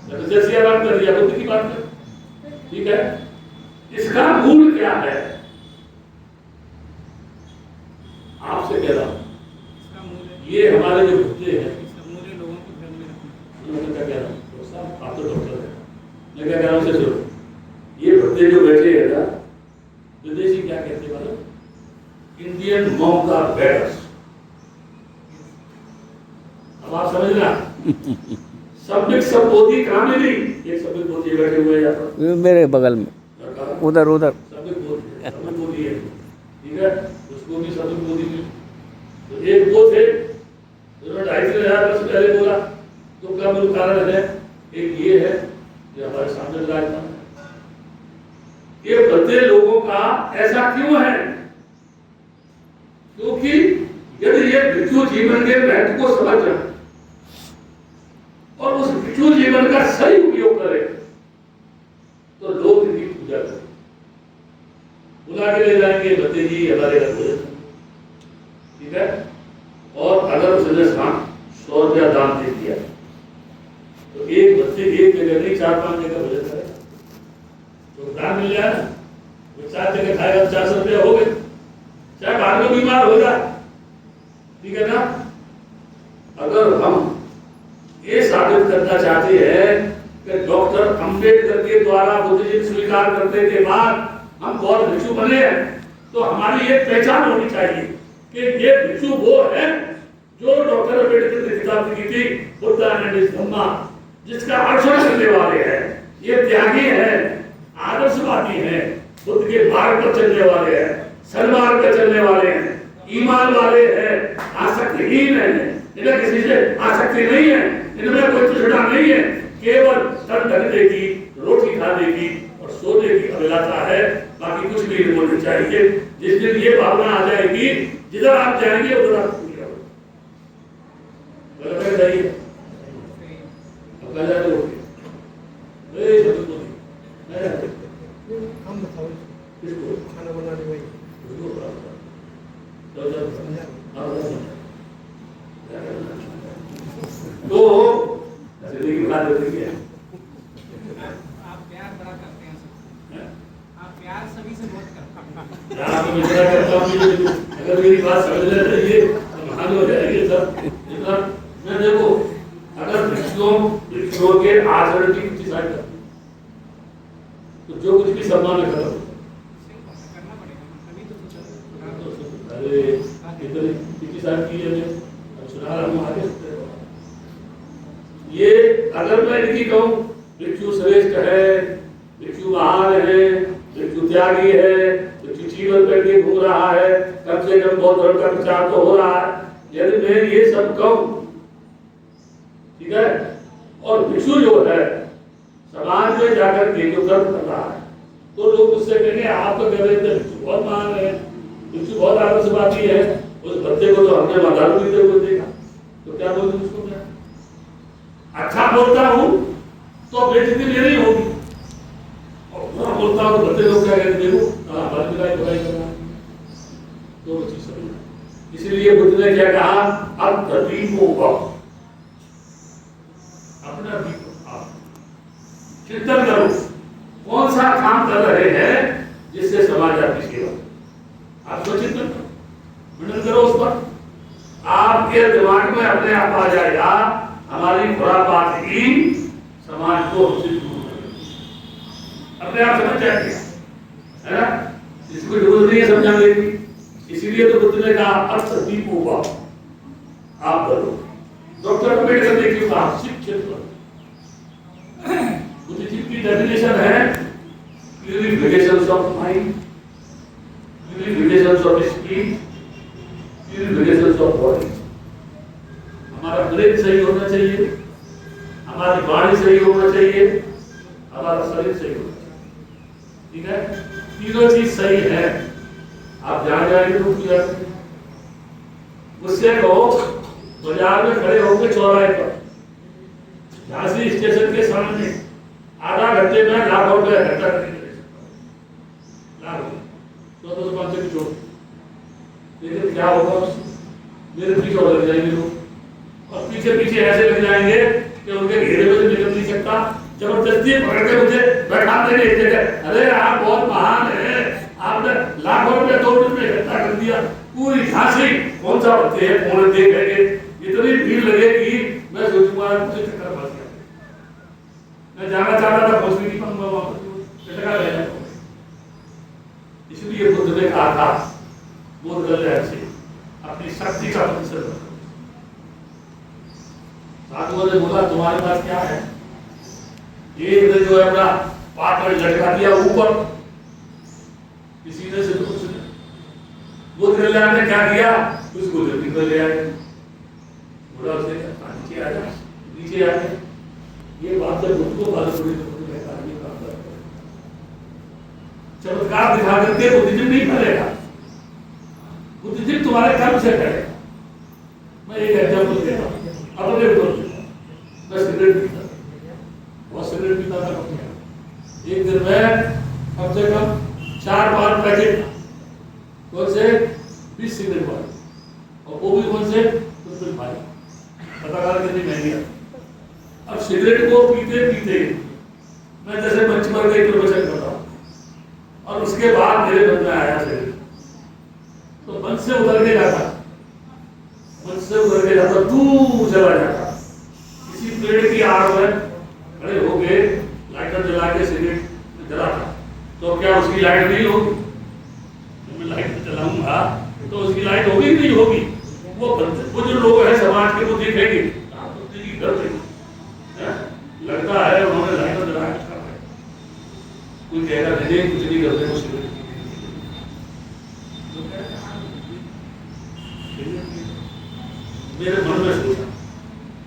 Speaker 1: तो जय श्री राम कर दिया, बुद्ध की बात कर, ठीक है। इसका मूल क्या है? आपसे कह रहा हूं, ये हमारे जो बच्चे हैं,
Speaker 2: लोगों को भ्रम में रखना।
Speaker 1: मैं क्या कह रहा हूँ साहब, आप तो डॉक्टर हैं, मैं क्या कह रहा हूँ से सुनो, ये बच्चे जो बैठे हैं ना, विदेशी क्या कहते वाले, इंडियन मॉन्क का बैटर्स। अब आप समझना, सब्बिक संबोधि कामिनी, एक सब्बिक बोधी बैठे हुए यहाँ पर
Speaker 3: मेरे बगल में, उधर उधर
Speaker 1: सब्बिक बोधी है, ठीक है, उसको भी सब्बिक बोधी में। तो एक वो थे, उन्होंने 250,000 वर्ष पहले बोला, तो क्या मूल कारण है? एक ये है जो हमारे सामने लाया था। ये बड़े लोगों का ऐसा क्यों है? क्योंकि यदि ये भिक्षु जीवन के महत्व को समझ जाए और उस भिक्षु जीवन का सही उपयोग करे तो लोग इनकी पूजा करें, बुला के ले जाएंगे, बच्चे जी हमारे घर पे, ठीक है। और अगर उसने 100 रुपया दान दे दिया तो एक बच्चे एक जगह नहीं 4-5 जगह भोजन करेगा, तो दान मिल जाए, वो 4 जगह खाएगा, 400 रुपया हो गए, चाहे बाद में बीमार हो जाए, ठीक है ना। अगर हम ये साबित करना चाहते हैं कि डॉक्टर अंबेडकर के द्वारा बुद्धिज्म स्वीकार करने के बाद हम बौद्ध भिक्षु बने हैं, तो हमारी ये पहचान होनी चाहिए कि ये भिक्षु वो है जो डॉक्टर अंबेडकर ने किताब लिखी थी बुद्ध एंड हिज धम्मा, जिसका अनुसरण करने वाले हैं। ये त्यागी हैं, आदर्शवादी हैं, बुद्ध के मार्ग पर चलने वाले हैं, सन्मार्ग पर चलने वाले हैं, ईमान वाले हैं, आसक्तिहीन हैं, इन्हें किसी से आसक्ति नहीं है, इनमें कोई तृष्णा नहीं है, केवल तन ढकने की, रोटी खाने की और सोने की अभिलाषा है, बाकी कुछ भी नहीं होना चाहिए। जिस दिन ये भावना आ जाएगी, जिधर आप जाएंगे उधर आप पूरी होगी। गलत है, अब कह जाए तो हम बताओ किसको खाना बनाने में तो जिंदगी बना देती है।
Speaker 2: आप प्यार बड़ा करते हैं सबसे, आप प्यार सभी से बहुत करते हैं।
Speaker 1: आप मिश्रा करता हूँ, अगर मेरी बात समझ लेते ये तो महान हो जाएंगे सब। इतना मैं देखो, अगर भिक्षुओं के आचरण की कुछ साइड करते तो जो कुछ भी सम्मान में खत्म
Speaker 2: करना पड़ेगा, तभी तो कुछ
Speaker 1: अरे इतनी कितनी साल की है, अब सुना रहा हूँ आगे। ये अगर मैं इनकी कहूँ भिक्षु श्रेष्ठ है, भिक्षु महान है, भिक्षु त्यागी है, भिक्षु जीवन करके घूम रहा है, कम से कम बौद्ध धर्म का प्रचार तो हो रहा है, यदि मैं ये सब कहूँ, ठीक है, और भिक्षु जो है समाज में जाकर के जो कर्म कर रहा है तो लोग उससे कहेंगे आप तो कह रहे थे भिक्षु बहुत महान है, भिक्षु बहुत आदर्शवादी है, उस बच्चे को तो हमने दारू पीते हुए देखा, तो क्या बोलूं उसको मैं? अच्छा बोलता हूँ तो बेइज्जती मेरी होगी, और बुरा बोलता हूँ तो बच्चे लोग क्या कहते देखो बच बुराई बुराई करना, दोनों चीज समझना। इसलिए बुद्ध ने क्या कहा, अब दीपो अपना दीप आप चिंतन करो, कौन सा काम कर रहे हैं जिससे समाज आपकी सेवा, आप सोचित मनन करो उस पर, आपके दिमाग में अपने आप आ जाएगा हमारी खुरापात ही समाज को हमसे दूर करेगी, अपने आप समझ जाएगी, है ना? इसको जरूरत नहीं है समझाने की। इसीलिए तो बुद्ध ने कहा अर्थ दीप होगा आप करो। डॉक्टर अम्बेडकर देखिए कहा शिक्षित करो। बुद्धिजीव की डेफिनेशन है purification of mind, purification of speech, purification of body. हमारा ब्रेन सही होना चाहिए, हमारी वाणी सही होना चाहिए, हमारा शरीर सही होना चाहिए, ठीक है? तीनों चीज सही है, आप जहां जाएंगे तो किया उससे कहो बाजार में खड़े होकर चौराहे पर झांसी स्टेशन के सामने आधा घंटे में लाखों रुपए इकट्ठा करके तो 200 की चोट, लेकिन क्या होगा मेरे पीछे और लग जाएंगे लोग, और पीछे पीछे ऐसे लग जाएंगे कि उनके घेरे में से निकल नहीं सकता, जबरदस्ती पकड़ के मुझे बैठा देंगे एक जगह, अरे आप बहुत महान है, आपने लाखों रुपए 2 मिनट में इकट्ठा कर दिया, पूरी झांसी कौन सा बच्चे है कौन देखेंगे, इतनी भीड़ लगेगी मैं सोचूंगा मुझे चक्कर फंस गया, मैं जाना चाहता था पहुंच नहीं पाऊंगा वापस, चटका रह जाऊंगा। इसलिए बुद्ध ने कहा था बोध कल्याण से अपनी शक्ति का परिचय करो। साधुओं ने बोला तुम्हारे पास क्या है? एक ने जो है अपना पात्र लटका दिया ऊपर, किसी ने से तो कुछ नहीं। बुद्ध कल्याण ने क्या किया, उसको जमीन पर ले आए, बोला उसे नीचे आ जा, नीचे आ गए। ये बात जब बुद्ध को मालूम पड़ी तो बुद्ध ने कहा ये काम कर, चमत्कार दिखा करके बुद्धिज्म नहीं फैलेगा, बुद्धिज्म तुम्हारे कर्म से करेगा। मैं एक एग्जाम्पल देता हूँ अपने ऊपर, मैं सिगरेट पीता था, बहुत सिगरेट पीता था, एक दिन में कम से कम 4-5 पैकेट कौन से 20 सिगरेट वाले, और वो भी कौन से कुछ भाई, पता कर कितनी महंगी है। अब सिगरेट को पीते पीते मैं जैसे मंच पर गई प्रवचन कर रहा हूँ, और उसके बाद मेरे मन में आया सिगरेट, तो मन से उतर के जाता, मन से उतर के जाता, दूर चला जाता, किसी पेड़ की आड़ में खड़े हो गए, लाइटर जला के सिगरेट जलाता, तो क्या उसकी लाइट नहीं होगी? मैं लाइट जलाऊंगा तो उसकी लाइट होगी नहीं होगी? वो जो लोग हैं समाज के वो देखेंगे की कर रही है, लगता है उन्होंने लाइटर जला के रखा है, कोई कहेगा नहीं कुछ नहीं करते वो सिगरेट। मेरे मन में सोचा,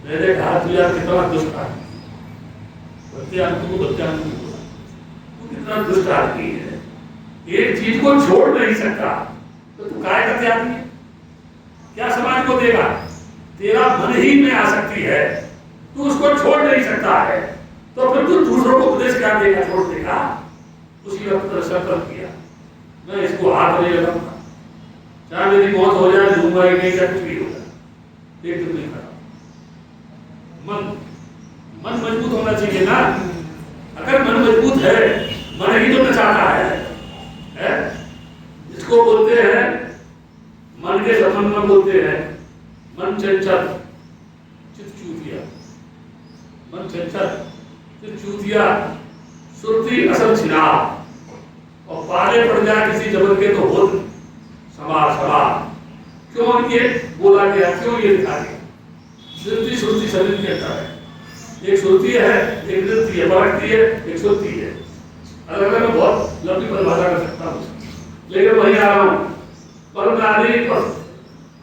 Speaker 1: मैंने कहा तू यार कितना दुष्ट आदमी, बच्चे कितना दुष्ट आदमी है, एक चीज को छोड़ नहीं सकता तो तू काय का त्यागी है? क्या समाज को देगा? तेरा मन ही में आसक्ति है, तू उसको छोड़ नहीं सकता है, तो फिर तू दूसरों को उपदेश क्या देगा, छोड़ देगा? उसी वक्त संकल्प किया मैं इसको हाथ नहीं लगाऊंगा, चाहे मेरी मौत हो जाए लूंगा ही नहीं, चाहे कुछ भी होगा, एक दिन नहीं करा। मन मजबूत होना चाहिए ना, अगर मन मजबूत है, मन ही तो नचाता है? इसको बोलते हैं मन के संबंध में बोलते हैं मन चंचल चित चूतिया, मन चंचल चित चूतिया, सुरती असल छिना, और पाले पड़ जाए किसी जबल के तो हो समार। क्यों ये बोला गया, क्यों ये लिखा गया? सुरती सुरती शरीर के अंदर है, एक सुरती है, एक नृत्य है, बांटती है, एक सुरती है, अलग अलग में बहुत लंबी परिभाषा कर सकता हूँ, लेकिन वही आ रहा हूँ। पर नारी पर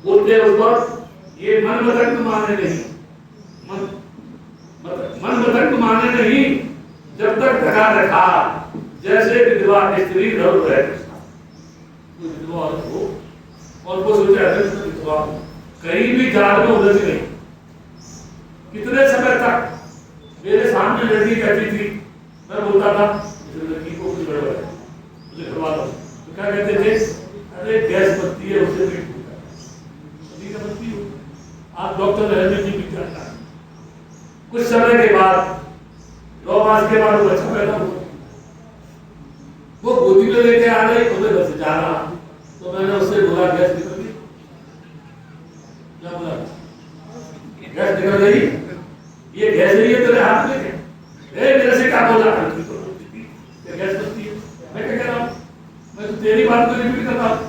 Speaker 1: बोलते हैं उस पर ये मन मतंग माने नहीं, मन मतंग माने नहीं, जब तक ढका रखा जैसे विधवा स्त्री रह रहे विधवा हो और वो सोचा विधवा कहीं भी जाल में उलझ गई। कितने समय तक मेरे सामने लड़की कहती थी, मैं बोलता था इस लड़की को कुछ गड़बड़ है, मुझे घरवा लो। तो क्या कहते थे, अरे गैस बत्ती है उससे पेट फूटा है, का बत्ती हो आप डॉक्टर रहने की भी करता है। कुछ समय के बाद 9 मास के बाद वो बच्चा पैदा हुआ, वो गोदी में लेके आ रही, मुझे घर से जा रहा, तो मैंने उससे बोला गैस निकल गई, क्या बोला गैस निकल गई, ये गैस नहीं है तेरे हाथ में, मेरे से क्या बोला गैस बत्ती है। मैं क्या कह रहा हूँ, मैं तो तेरी बात को रिपीट कर रहा हूँ,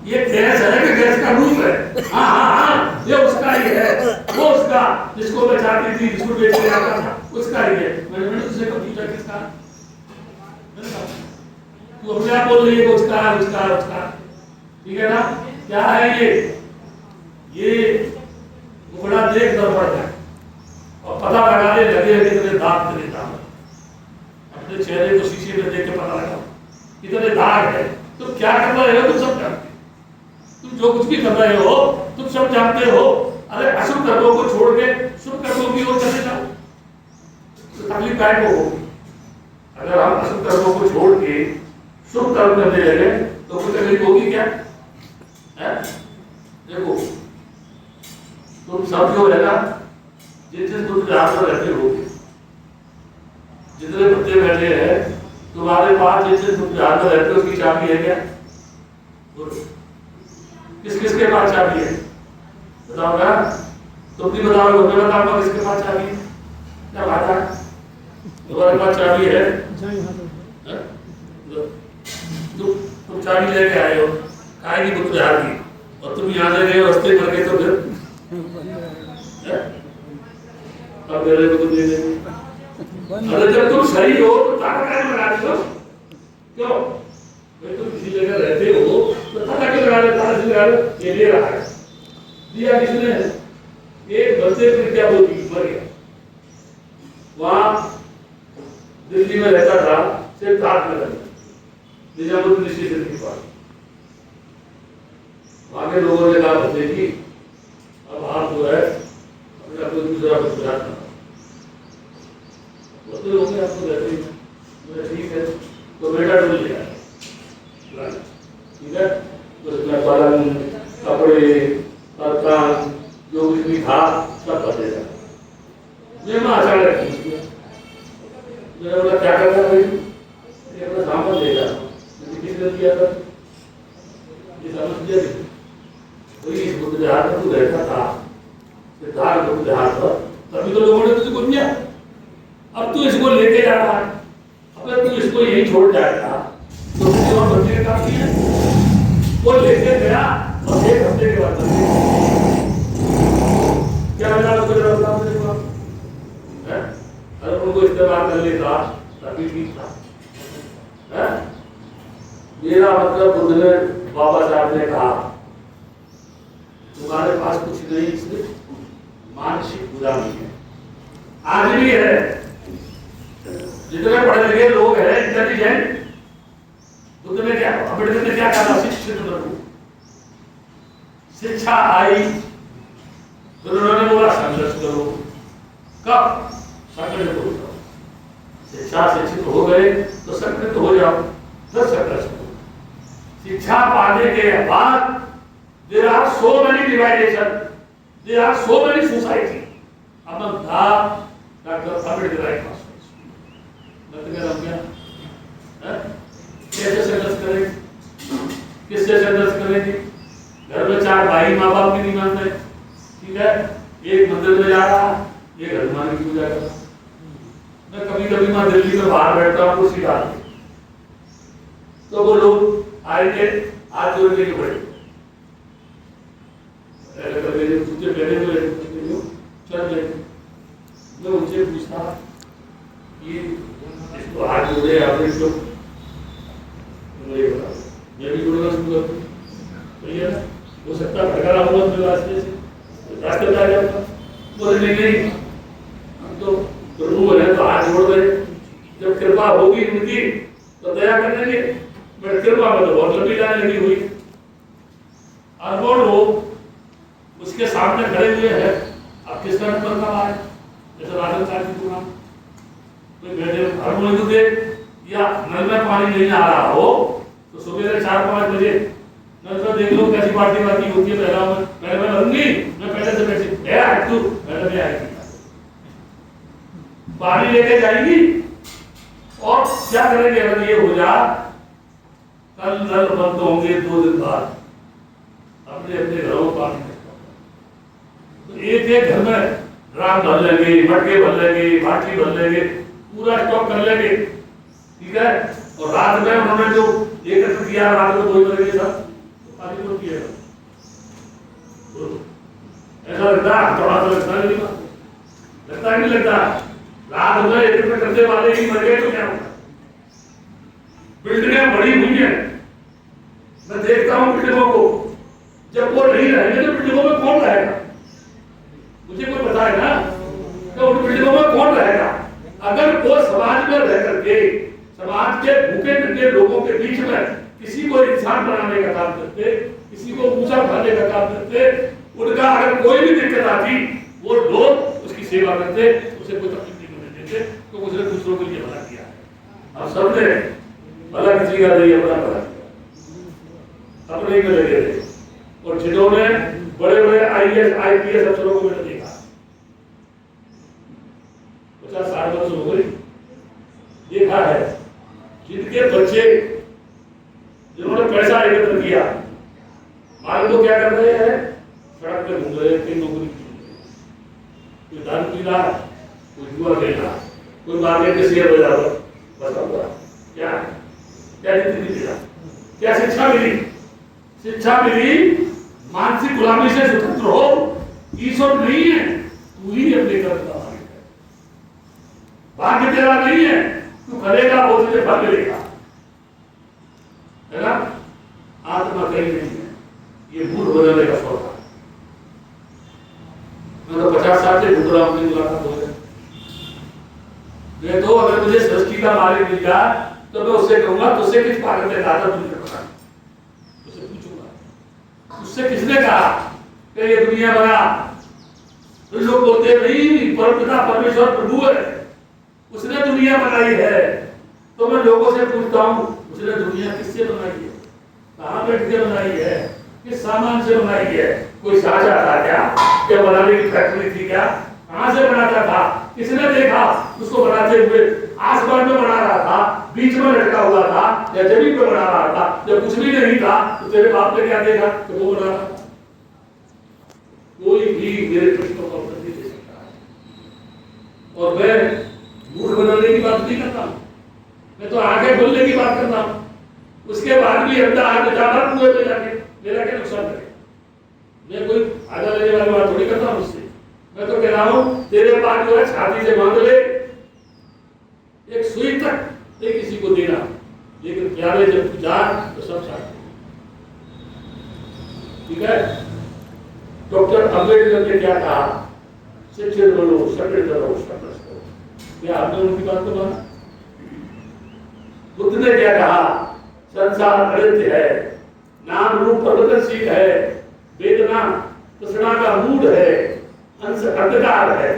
Speaker 1: ये गैस है कि गैस का रूप है। हाँ हाँ हाँ, ये उसका ही है, वो उसका जिसको मैं चाहती थी, जिसको बेचने आता था, उसका ही है। मैंने तुझसे कब पूछा किसका, तू अपने आप बोल रही है उसका उसका उसका, ठीक है ना। क्या है ये टुकड़ा देख दर्पण है और पता लगाने लगे कितने दाग तेरे दाग, अपने चेहरे को शीशे में देख के पता लगा कितने दाग है। तुम क्या कर रहे हो, तुम सब जानते हो, तुम जो कुछ भी कर रहे हो तुम सब जानते हो। अरे अशुभ कर्मों को छोड़ के शुभ कर्मों की ओर चले जाओ तो तकलीफ काय को होगी। अगर हम अशुभ कर्मों को छोड़ के शुभ कर्म करने लगे तो कोई तकलीफ होगी क्या है? देखो तुम सब जो है ना, जिस तुम जहां पर रहते हो, जितने बच्चे बैठे हैं तुम्हारे पास, जिस तुम जहां पर रहते हो उसकी चाबी है क्या? किस किसके पास चाबी है बताओ ना, तुम भी बताओ, मैं बताऊंगा किसके पास चाबी है। क्या बात है, तुम्हारे पास चाबी है, तुम चाबी लेके आए हो, काहे की बुक बिहार की, और तुम यहाँ से गए रास्ते मर गए तो फिर अब मेरे को दे देंगे। अरे जब तुम सही हो तो ताका क्या लगा रहे हो, क्यों भाई तुम किसी जगह रहते हो तो ताका क्यों लगा रहे, ये ले रहा है, दिया किसने, एक बच्चे फिर क्या बोली मर गया, वहां दिल्ली में रहता था, सिर्फ रात में रहता निजामुद्दीन स्टेशन के पास। वहां के लोगों ने कहा बच्चे की अब आप जो है अपना कोई दूसरा बच्चा बोलते होंगे आपको रहते ही, ठीक है तो बेटा डूब गया, ठीक है तो इसमें पालन कपड़े बर्तन जो कुछ भी था सब बदलेगा। मैं अचानक मैंने बोला क्या करना भाई, अपना सामान देगा, किसने दिया था ये समझ दिया, वही इस बुद्ध जहाज में तू रहता था, सिद्धार्थ बुद्ध जहाज पर, तभी तो लोगों ने तुझको दिया। अब तू इसको लेके जा रहा है, अगर तू इसको यही छोड़ जाएगा तो किसी और बच्चे के काम नहीं है। वो लेके गया और 1 हफ्ते के बाद क्या मिला उसको, जरा बताओ मुझे है। अगर उनको इस्तेमाल कर लेता तभी ठीक था, है? मेरा मतलब बुद्ध ने, बाबा साहब ने कहा तुम्हारे पास कुछ नहीं, सिर्फ मानसिक गुलामी है। आज भी है, जितने पढ़े लिखे लोग हैं इंटेलिजेंट, बुद्ध ने क्या, अम्बेडकर ने क्या कहा, शिक्षित करो, शिक्षा आई तो उन्होंने बोला संघर्ष करो। कब संघर्ष करो, शिक्षा शिक्षित हो गए तो संघर्ष हो जाओ, फिर संघर्ष करो। शिक्षा पाने के बाद there are so many dividation, there are so many society among the Dr. Ambedkar right masters. मतलब हम क्या कैसे संघर्ष करेंगे, किससे संघर्ष करेंगे? घर में 4 भाई माँ बाप भी नहीं मानते, ठीक है, एक मंदिर में जा रहा, एक हनुमान की पूजा कर रहा। मैं कभी कभी माँ दिल्ली में बाहर बैठता हूँ कुर्सी डाल के, तो वो लोग आएंगे हाथ जोड़ने के पड़े, जूते पहने हुए चल रहे, मैं उनसे पूछता कि इसको हाथ जोड़े आपने इसको, मैं भी जोड़ना शुरू कर दूँ, सही है ना? हो सकता है भटका हुआ मेरे रास्ते से, रास्ते पे आ जाऊंगा, बोले नहीं हम तो प्रभु है तो हाथ जोड़ रहे, जब कृपा होगी उनकी तो दया क्या करेंगे? मेडिकल में तो बहुत लंबी लाइन लगी हुई, अरबों लोग उसके सामने खड़े हुए हैं। अब किस तरह बनना है? जैसे राशन कार्ड की दुकान कोई बैठे हर महीने दे, या नल में पानी नहीं आ रहा हो तो सुबह 4-5 बजे नल में देख लो कैसी पार्टी वार्टी होती है। पहले मैं भरूंगी, मैं पहले से बैठी तू पहले में आएगी, पानी लेके जाएगी। और क्या करेंगे अगर ये हो जा, कल नल बंद होंगे 2 दिन बाद, अपने अपने घरों में पानी नहीं। तो एक घर में ड्राम भर लेंगे, मटके भर लेंगे, बाल्टी भर लेंगे, पूरा स्टॉक कर लेंगे, ठीक है। और रात में उन्होंने जो एकत्र किया, रात में 2 बजे सब तो पानी को किया। ऐसा लगता है थोड़ा सा लगता है, लगता नहीं लगता? रात में एकत्र करने वाले ही मर गए तो क्या होगा? बिल्डिंगें बड़ी हुई हैं, मैं देखता हूँ बिल्डिंगों को, जब वो नहीं रहेंगे तो बिल्डिंगों में कौन रहेगा? मुझे कोई बताए ना कि उन बिल्डिंगों में कौन रहेगा? अगर वो समाज में रह करके समाज के भूखे नंगे लोगों के बीच में किसी को इंसान बनाने का काम करते, किसी को ऊंचा उठाने का काम करते, उनका अगर कोई भी दिक्कत आती वो लोग उसकी सेवा करते, उसे कोई तकलीफ नहीं होने देते, तो उसने दूसरों के लिए भला किया है। अब सबने भला किसी का नहीं, अपना भला अपने ही में लगे थे। और जिन्होंने बड़े बड़े IAS IPS अफसरों को मैंने देखा, 50-60 वर्ष हो गई, देखा है जिनके बच्चे जिन्होंने पैसा एकत्र किया, मान लो क्या कर रहे हैं, सड़क पे घूम रहे हैं, कहीं नौकरी की, कोई दारू पी रहा, कोई जुआ खेल रहा, कोई मार्केट के शेयर बाजार पर बसा हुआ। क्या क्या जिंदगी मिला? क्या शिक्षा मिली? शिक्षा मिली मानसिक गुलामी से स्वतंत्र हो, ईश्वर नहीं है, तू ही अपने कर्म का मालिक है, भाग्य तेरा नहीं है, तू करेगा वो तुझे फल मिलेगा, है ना? आत्मा कहीं नहीं है, ये मूड बदलने का सौदा। मैं तो 50 साल से ढूंढ रहा हूँ अपनी मुलाकात हो जाए। मैं तो अगर मुझे सृष्टि का मालिक मिल जाए तो मैं उससे कहूंगा तुझसे किस पागल ने कहा था तुझे पता? उससे पूछूंगा उससे किसने कहा कि ये दुनिया बना? तो लोग बोलते नहीं परमपिता परमेश्वर प्रभु है, उसने दुनिया बनाई है। तो मैं लोगों से पूछता हूँ उसने दुनिया किससे बनाई है? कहाँ बैठ के बनाई है? किस सामान से बनाई है? कोई साझा था क्या? क्या बनाने की फैक्ट्री थी क्या? कहाँ से बनाता था? किसने देखा उसको बनाते हुए? आसमान में बना रहा था, बीच में लटका हुआ था, या जमीन पे बना रहा था? जब कुछ भी नहीं था तो तेरे बाप ने क्या देखा कि वो बना रहा था? कोई भी मेरे प्रश्नों का उत्तर नहीं दे सकता है। और मैं मूर्ख बनाने की बात नहीं करता, मैं तो आगे खोलने की बात करता हूँ। उसके बाद भी अंदर आगे जाना कुएं पे जाके मेरा क्या नुकसान करे? मैं कोई आधा लेने वाली बात थोड़ी करता हूँ उससे। मैं तो कह रहा हूँ तेरे पास जो है छाती से मांग ले, एक सुई तक नहीं किसी को देना, लेकिन प्यारे जब तू जा तो सब साथ। ठीक है? डॉक्टर अम्बेडकर ने क्या कहा? शिक्षित बनो, संगठित करो, संघर्ष करो। क्या आपने उनकी बात को माना? बुद्ध ने क्या कहा? संसार अनित्य है, नाम रूप परिवर्तनशील है, वेदना तृष्णा का मूड है, अंश अंधकार है।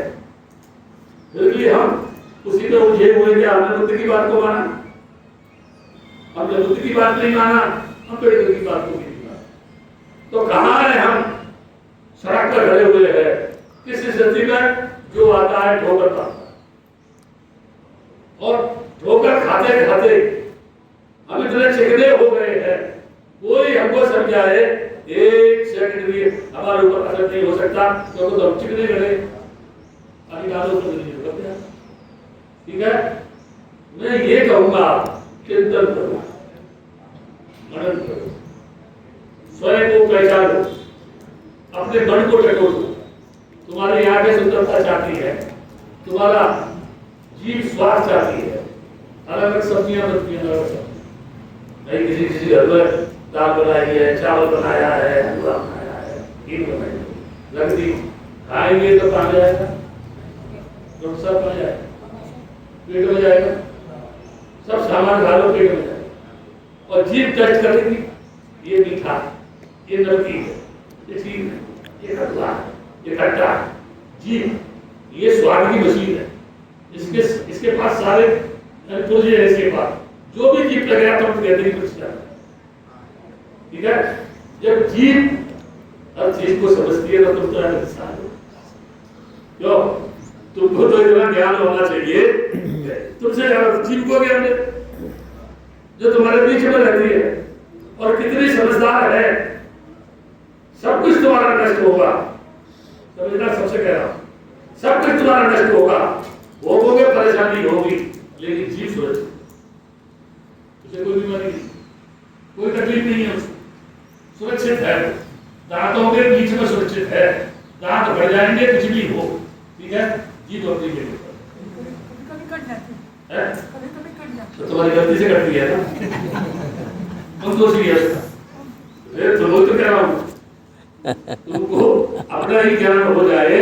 Speaker 1: फिर भी हम उसी में उलझे हुए थे। हमने बुद्ध की बात को माना? हमने बुद्ध की बात नहीं माना, अम्बेडकर की बात को भी नहीं माना। तो कहाँ है हम? सड़क पर खड़े हुए हैं। किस स्थिति में? जो आता है ठोकर खाता है, और ठोकर खाते खाते हम इतने चिकने हो गए हैं, कोई हमको समझाए एक सेकंड भी हमारे ऊपर असर नहीं हो सकता, क्योंकि तो हम चिकने गए अधिकारों से नहीं होगा। ठीक है? मैं ये कहूंगा चिंतन करो, मनन करो, स्वयं को पहचानो, अपने मन को टटोलो। तुम्हारी आंखें सुंदरता चाहती है, तुम्हारा जीव स्वास्थ्य चाहती है, अलग अलग सब्जियां बनती हैं, अलग अलग नहीं किसी घर में दाल बनाई है, चावल बनाया है, हलवा बनाया है, खीर बनाई है, लगती खाएंगे तो कहाँ जाएगा? सब में जाएगा, पेट में जाएगा, सब सामान खा लो पेट में जाएगा। और जीभ टेस्ट करेगी, ये मीठा, ये नमकीन, ये चीज है, ये कड़वा, ये खट्टा। जीभ ये स्वाद की मशीन है। इसके पास सारे पुर्जे हैं। इसके पास जो भी जीभ लगाया तो हम कहते हैं कुछ जाता है। ठीक है, जब जीभ हर चीज को समझती है तो तुम तो इंसान हो। क्यों? तुमको तो इतना ज्ञान होना चाहिए, तुमसे जीव को ज्ञान है जो तुम्हारे बीच में रहती है और कितनी समझदार है। सब कुछ तुम्हारा नष्ट होगा, समझना, सबसे कह रहा हूं, सब कुछ तुम्हारा नष्ट होगा, भोगोगे, परेशानी होगी, लेकिन जीव सुरक्षित, उसे कोई बीमारी नहीं, कोई तकलीफ नहीं है, उसको सुरक्षित है, दांतों के बीच में सुरक्षित है, दांत बढ़ जाएंगे कुछ भी हो। ठीक है, जीव अपनी जगह पर है, तो तुम्हारी गलती से कटती है ना, तुम दोषी है उसका। फिर तुम तो कह रहा हूं, तुमको अपना ही ज्ञान हो जाए,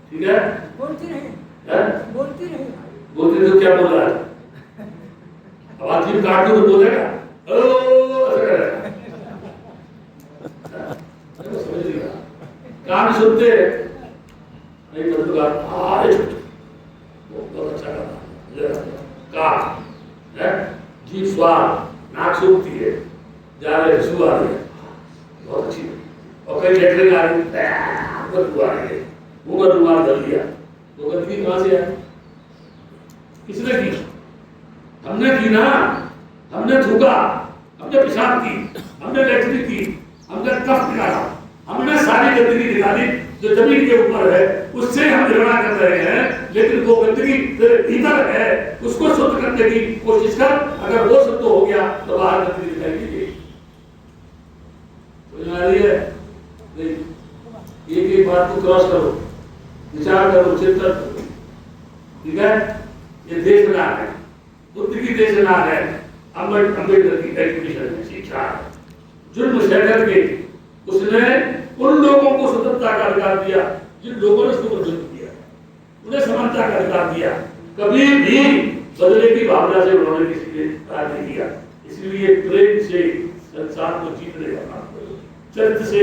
Speaker 1: ठीक है, बोलती रहे तो क्या बोल रहा है, अब आदमी काट दो तो बोलेगा ऐसा करेगा, समझ लिया, कान सुनते नहीं तो बहुत अच्छा का है, जीभ स्वाद, नाक सूखती है, जा रहे खुशबू आ रही है, बहुत अच्छी, और कई लेटरिन आ रही है, खुशबू आ रही है, मुंह का रुमाल धर लिया, तो गंदगी कहाँ से आई? किसने की? हमने की ना, हमने थूका, हमने पेशाब की, हमने लेटरिन की, हमने कफ निकाला, हमने सारी गंदगी निकाली जो जमीन के ऊपर है, उससे हम घृणा कर रहे हैं, लेकिन वो गंदगी तेरे भीतर है, उसको शुद्ध करने की कोशिश कर, अगर वो शुद्ध हो गया तो बाहर गंदगी दिखाई देगी। समझ आ रही है? नहीं, एक बात को क्रॉस करो, विचार करो, चिंतन करो। ठीक है, ये देश ना है, बुद्ध की देश ना है, अम्बेडकर की एजुकेशन शिक्षा, जुर्म सहकर के उसने उन लोगों को स्वतंत्रता का अधिकार दिया जिन लोगों ने उसको जुर्म किया, उन्हें समानता का अधिकार दिया, कभी भी बदले की भावना से उन्होंने किसी ने कार्य नहीं किया। इसलिए प्रेम से संसार को जीतने का काम करो, चरित्र से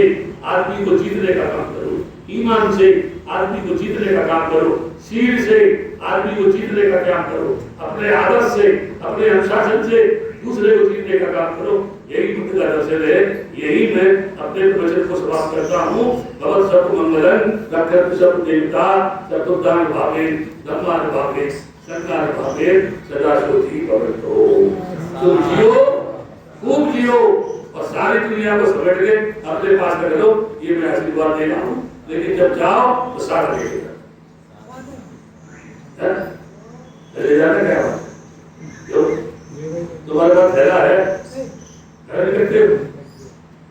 Speaker 1: आदमी को जीतने का काम करो, ईमान से आदमी को जीतने का काम करो, शील से आदमी को जीतने का काम करो, अपने आदर्श से, अपने अनुशासन से दूसरे को जीतने का काम करो। यही बुद्ध का दर्शन है, यही मैं अपने प्रवचन को समाप्त करता हूँ। भगवत सर्व मंगलम रक्षत सर्व देवता चतुर्धान भावे धम्मान भावे संकार भावे सदा सोची भवतो। तुम जियो, खूब जियो और सारी दुनिया को समेट के अपने पास रख लो, ये मैं आशीर्वाद दे रहा हूँ। लेकिन जब जाओ तो साथ लेके ले जाना क्या बात? क्यों? तुम्हारे पास थैला है, करते हो,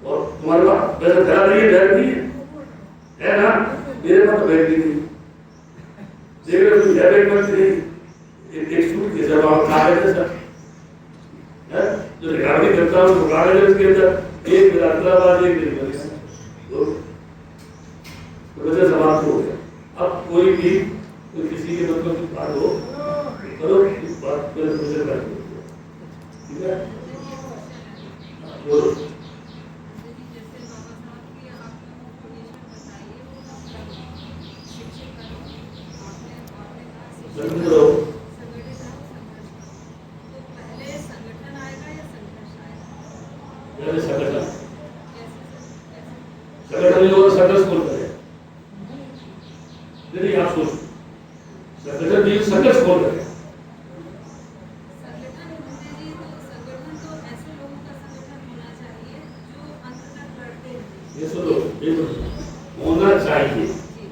Speaker 1: और तुम्हारे पास वैसे थैला नहीं है, बैग नहीं है ना? मेरे पास तो बैग नहीं, देख रहे हो तुम, बैग मत नहीं, एक सूट के जब आप खा रहे थे सर, जो रिकॉर्डिंग करता हूँ तो खा रहे थे, उसके अंदर एक मिलात्राबाद एक मिल तो वजह समाप्त हो गया। अब कोई भी किसी के मतलब की बात हो करो, इस बात पर मुझे कर दो, ठीक है? बोलो। संगठन और संघर्ष बोल रहे हैं, नहीं आप सोचो, संगठन भी संघर्ष बोल रहे हैं। ये सुनो, होना चाहिए।